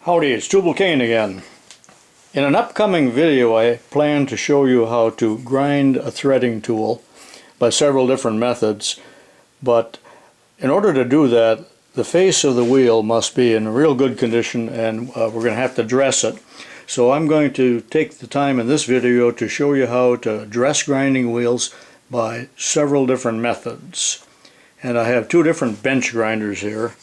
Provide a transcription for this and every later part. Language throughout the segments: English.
Howdy, it's Tubalcain again. In an upcoming video I plan to show you how to grind a threading tool by several different methods, but in order to do that the face of the wheel must be in real good condition, and we're going to have to dress it. So I'm going to take the time in this video to show you how to dress grinding wheels by several different methods. And I have two different bench grinders here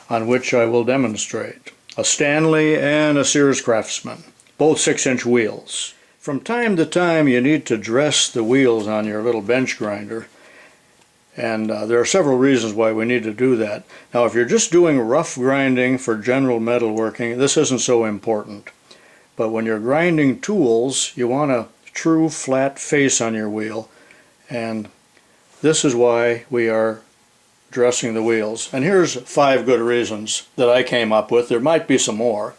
on which I will demonstrate. A Stanley and a Sears Craftsman, both 6-inch wheels. From time to time you need to dress the wheels on your little bench grinder, and there are several reasons why we need to do that. Now if you're just doing rough grinding for general metalworking, this isn't so important. But when you're grinding tools, you want a true flat face on your wheel, and this is why we are dressing the wheels. And here's 5 good reasons that I came up with. There might be some more.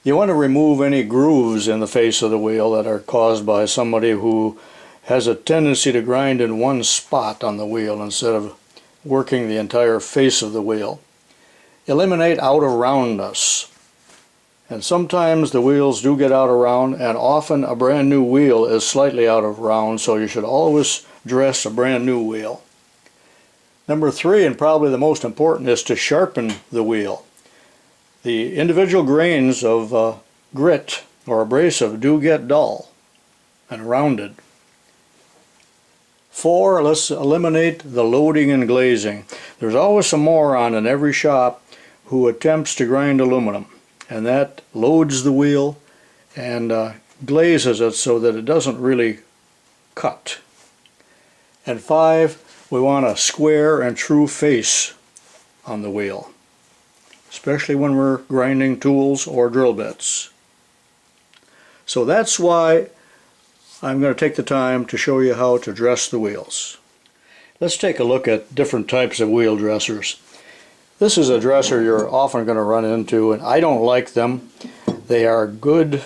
You want to remove any grooves in the face of the wheel that are caused by somebody who has a tendency to grind in one spot on the wheel instead of working the entire face of the wheel. Eliminate out of roundness. And sometimes the wheels do get out of round, and often a brand new wheel is slightly out of round, so you should always dress a brand new wheel. Number 3, and probably the most important, is to sharpen the wheel. The individual grains of grit or abrasive do get dull and rounded. 4, let's eliminate the loading and glazing. There's always some moron in every shop who attempts to grind aluminum, and that loads the wheel and glazes it so that it doesn't really cut. And 5, we want a square and true face on the wheel, especially when we're grinding tools or drill bits. So that's why I'm going to take the time to show you how to dress the wheels. Let's take a look at different types of wheel dressers. This is a dresser you're often going to run into, and I don't like them. They are good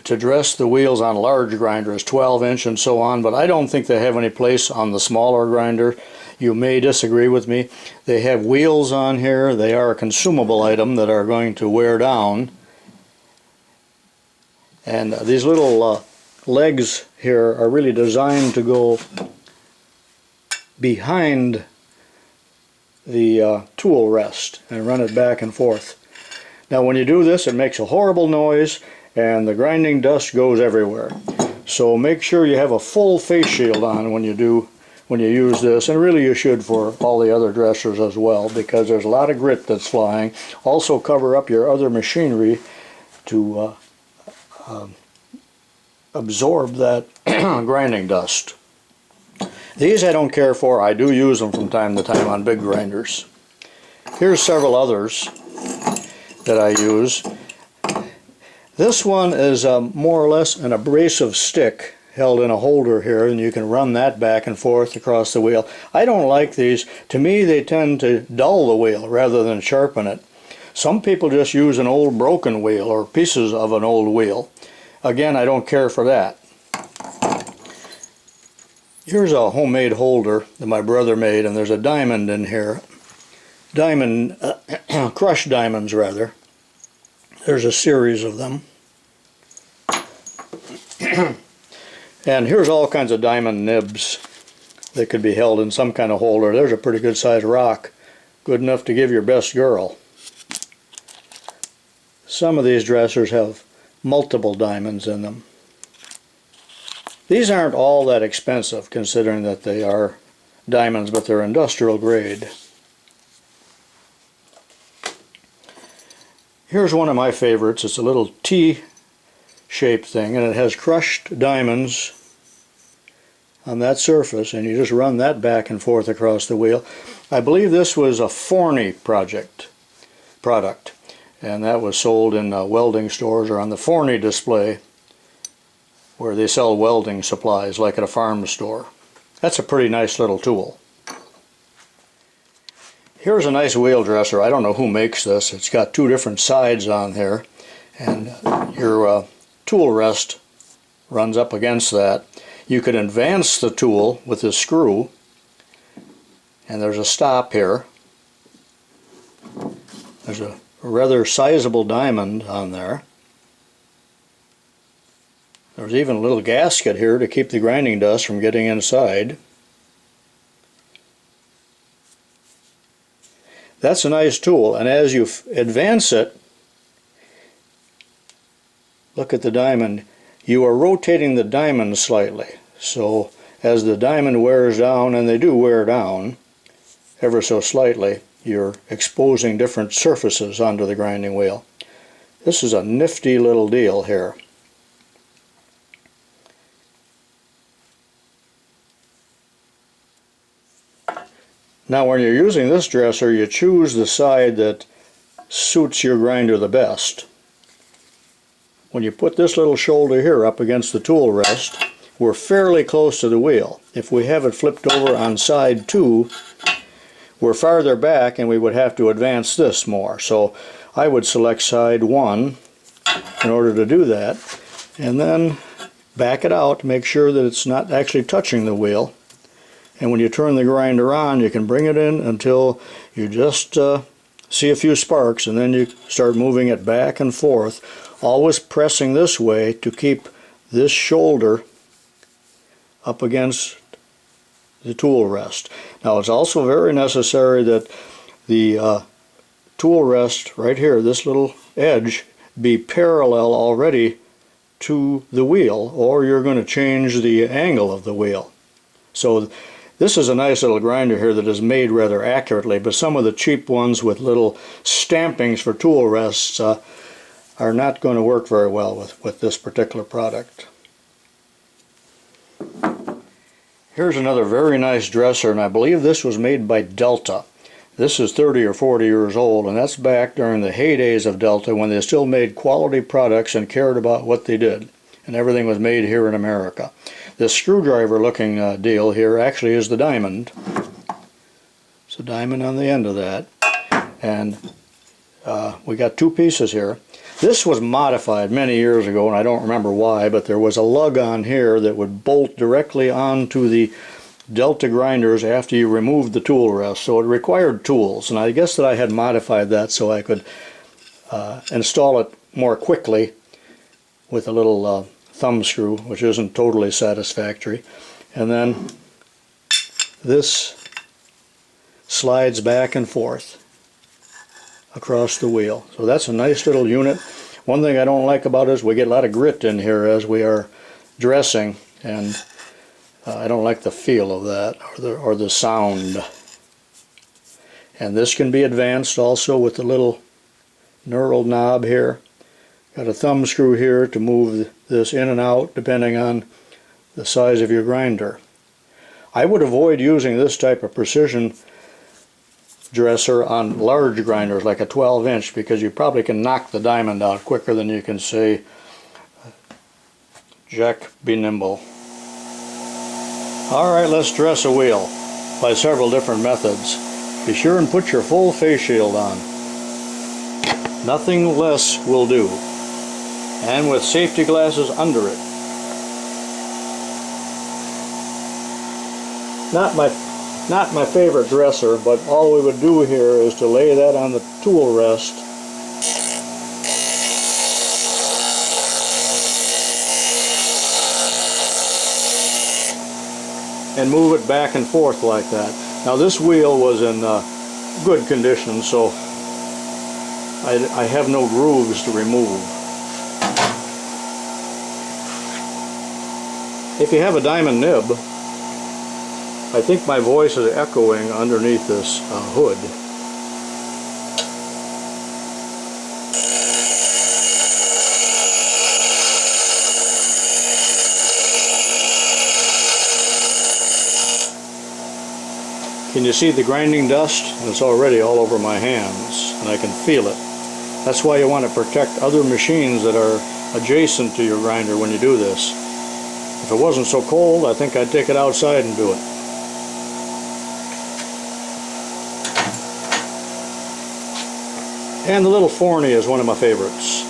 to dress the wheels on large grinders, 12-inch and so on, but I don't think they have any place on the smaller grinder. You may disagree with me. They have wheels on here. They are a consumable item that are going to wear down. And these little legs here are really designed to go behind the tool rest and run it back and forth. Now when you do this, it makes a horrible noise and the grinding dust goes everywhere. So make sure you have a full face shield on when you use this, and really you should for all the other dressers as well, because there's a lot of grit that's flying. Also cover up your other machinery to absorb that grinding dust. These I don't care for. I do use them from time to time on big grinders. Here's several others that I use. This one is more or less an abrasive stick held in a holder here, and you can run that back and forth across the wheel. I don't like these. To me they tend to dull the wheel rather than sharpen it. Some people just use an old broken wheel or pieces of an old wheel. Again, I don't care for that. Here's a homemade holder that my brother made, and there's a diamond in here. Crushed diamonds rather. There's a series of them. And here's all kinds of diamond nibs that could be held in some kind of holder. There's a pretty good sized rock, good enough to give your best girl. Some of these dressers have multiple diamonds in them. These aren't all that expensive considering that they are diamonds, but they're industrial grade. Here's one of my favorites. It's a little T-shaped thing, and it has crushed diamonds on that surface, and you just run that back and forth across the wheel. I believe this was a Forney product, and that was sold in welding stores or on the Forney display where they sell welding supplies like at a farm store. That's a pretty nice little tool. Here's a nice wheel dresser. I don't know who makes this. It's got 2 different sides on here, and your tool rest runs up against that. You can advance the tool with this screw, and there's a stop here. There's a a rather sizable diamond on there. There's even a little gasket here to keep the grinding dust from getting inside. That's a nice tool, and as you advance it, look at the diamond. You are rotating the diamond slightly. So as the diamond wears down, and they do wear down ever so slightly, you're exposing different surfaces onto the grinding wheel. This is a nifty little deal here. Now when you're using this dresser, you choose the side that suits your grinder the best. When you put this little shoulder here up against the tool rest, we're fairly close to the wheel. If we have it flipped over on side 2, we're farther back and we would have to advance this more. So I would select side 1 in order to do that, and then back it out to make sure that it's not actually touching the wheel. And when you turn the grinder on, you can bring it in until you just see a few sparks, and then you start moving it back and forth, always pressing this way to keep this shoulder up against the tool rest. Now it's also very necessary that the tool rest right here, this little edge, be parallel already to the wheel, or you're going to change the angle of the wheel. So this is a nice little grinder here that is made rather accurately, but some of the cheap ones with little stampings for tool rests are not going to work very well with this particular product. Here's another very nice dresser, and I believe this was made by Delta. This is 30 or 40 years old, and that's back during the heydays of Delta when they still made quality products and cared about what they did, and everything was made here in America. This screwdriver looking deal here actually is the diamond. It's a diamond on the end of that, and we got 2 pieces here. This was modified many years ago, and I don't remember why, but there was a lug on here that would bolt directly onto the Delta grinders after you removed the tool rest, so it required tools, and I guess that I had modified that so I could install it more quickly with a little thumb screw, which isn't totally satisfactory. And then this slides back and forth across the wheel. So that's a nice little unit. One thing I don't like about it is we get a lot of grit in here as we are dressing, and I don't like the feel of that or the sound. And this can be advanced also with the little knurled knob here. Got a thumb screw here to move this in and out depending on the size of your grinder. I would avoid using this type of precision dresser on large grinders like a 12-inch, because you probably can knock the diamond out quicker than you can say, "Jack, be nimble." Alright, let's dress a wheel by several different methods. Be sure and put your full face shield on. Nothing less will do. And with safety glasses under it. Not my favorite dresser, but all we would do here is to lay that on the tool rest and move it back and forth like that. Now this wheel was in good condition, so I have no grooves to remove. If you have a diamond nib, I think my voice is echoing underneath this hood. Can you see the grinding dust? It's already all over my hands, and I can feel it. That's why you want to protect other machines that are adjacent to your grinder when you do this. If it wasn't so cold, I think I'd take it outside and do it. And the little Forney is one of my favorites.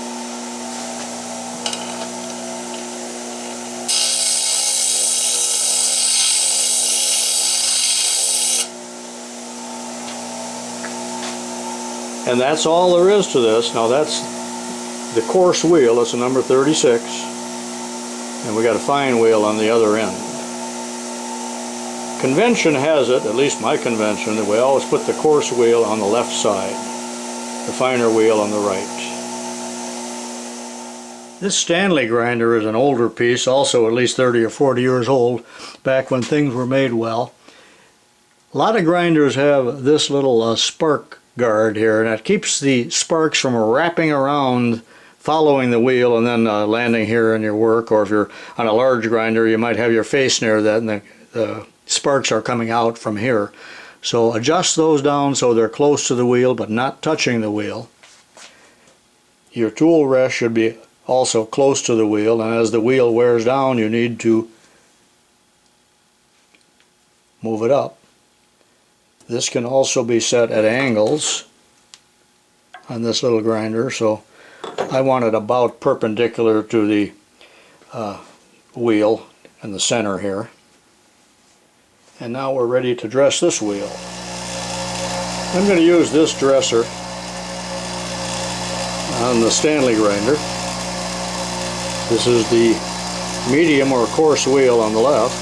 And that's all there is to this. Now that's the coarse wheel, it's a number 36, and we got a fine wheel on the other end. Convention has it, at least my convention, that we always put the coarse wheel on the left side, the finer wheel on the right. This Stanley grinder is an older piece, also at least 30 or 40 years old, back when things were made well. A lot of grinders have this little spark guard here, and it keeps the sparks from wrapping around, following the wheel and then landing here in your work. Or if you're on a large grinder, you might have your face near that and the sparks are coming out from here. So adjust those down so they're close to the wheel but not touching the wheel. Your tool rest should be also close to the wheel, and as the wheel wears down you need to move it up. This can also be set at angles on this little grinder, so I want it about perpendicular to the wheel in the center here. And now we're ready to dress this wheel. I'm going to use this dresser on the Stanley grinder. This is the medium or coarse wheel on the left.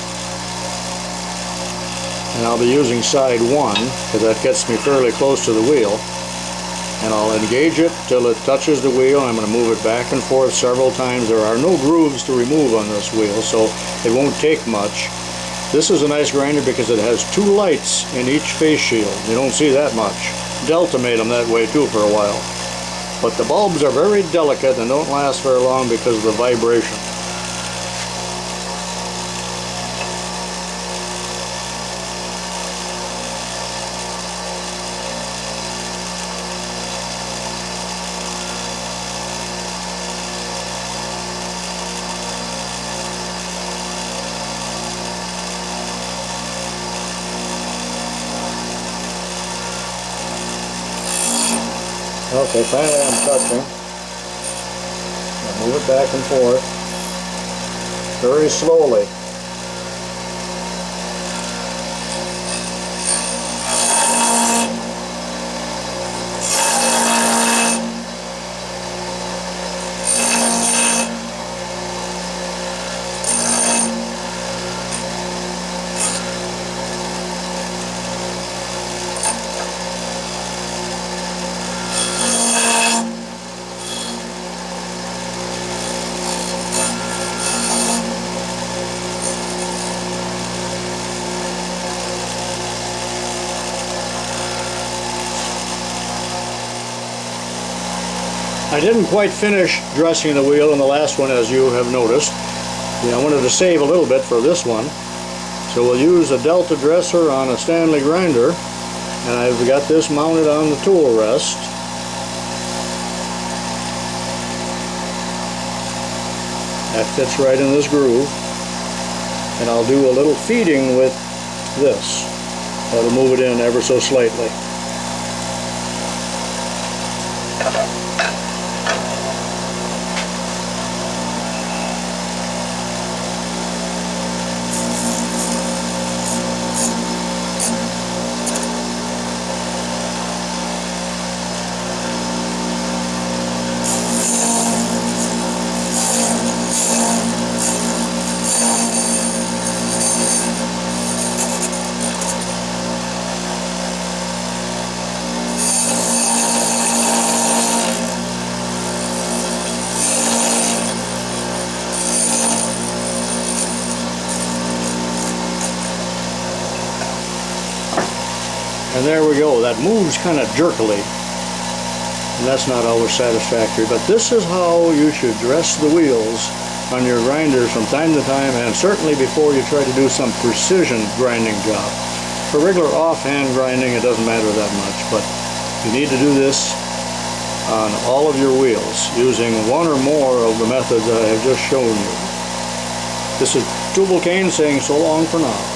And I'll be using side 1 because that gets me fairly close to the wheel. And I'll engage it till it touches the wheel. I'm going to move it back and forth several times. There are no grooves to remove on this wheel, so it won't take much. This is a nice grinder because it has 2 lights in each face shield. You don't see that much. Delta made them that way too for a while. But the bulbs are very delicate and don't last very long because of the vibration. Okay, finally I'm touching. I'll move it back and forth very slowly. I didn't quite finish dressing the wheel in the last one, as you have noticed. I wanted to save a little bit for this one. So we'll use a Delta dresser on a Stanley grinder, and I've got this mounted on the tool rest. That fits right in this groove. And I'll do a little feeding with this. That'll move it in ever so slightly. And there we go. That moves kind of jerkily, and that's not always satisfactory. But this is how you should dress the wheels on your grinders from time to time, and certainly before you try to do some precision grinding job. For regular offhand grinding, it doesn't matter that much, but you need to do this on all of your wheels using one or more of the methods that I have just shown you. This is Tubalcain saying so long for now.